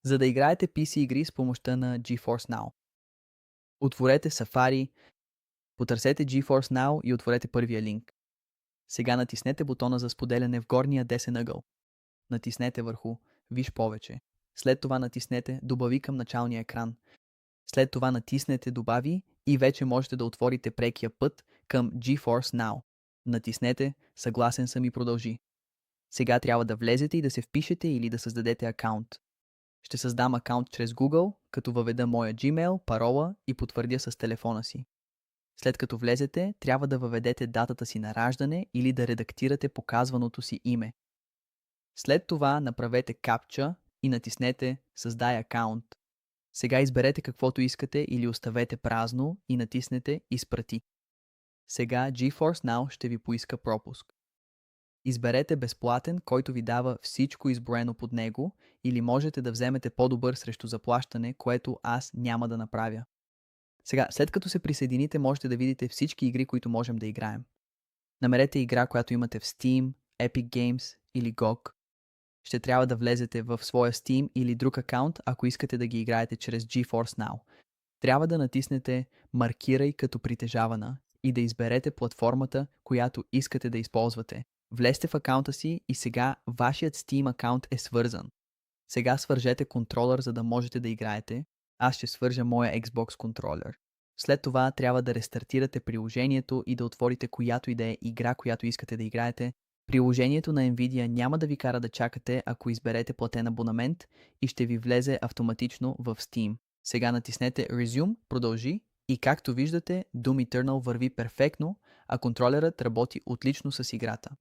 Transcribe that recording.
За да играете PC игри с помощта на GeForce Now. Отворете Safari, потърсете GeForce Now и отворете първия линк. Сега натиснете бутона за споделяне в горния десен ъгъл. Натиснете върху "Виж повече". След това натиснете "Добави към началния екран". След това натиснете "Добави" и вече можете да отворите прекия път към GeForce Now. Натиснете "Съгласен съм" и продължи. Сега трябва да влезете и да се впишете или да създадете акаунт. Ще създам акаунт чрез Google, като въведа моя Gmail, парола и потвърдя с телефона си. След като влезете, трябва да въведете датата си на раждане или да редактирате показваното си име. След това направете капча и натиснете "Създай акаунт". Сега изберете каквото искате или оставете празно и натиснете "Изпрати". Сега GeForce Now ще ви поиска пропуск. Изберете безплатен, който ви дава всичко изброено под него, или можете да вземете по-добър срещу заплащане, което аз няма да направя. Сега, след като се присъедините, можете да видите всички игри, които можем да играем. Намерете игра, която имате в Steam, Epic Games или GOG. Ще трябва да влезете в своя Steam или друг акаунт, ако искате да ги играете чрез GeForce Now. Трябва да натиснете "Маркирай като притежавана" и да изберете платформата, която искате да използвате. Влезте в акаунта си и сега вашият Steam акаунт е свързан. Сега свържете контролър, за да можете да играете. Аз ще свържа моя Xbox контролер. След това трябва да рестартирате приложението и да отворите която и да е игра, която искате да играете. Приложението на Nvidia няма да ви кара да чакате, ако изберете платен абонамент, и ще ви влезе автоматично в Steam. Сега натиснете Resume, продължи, и както виждате, Doom Eternal върви перфектно, а контролерът работи отлично с играта.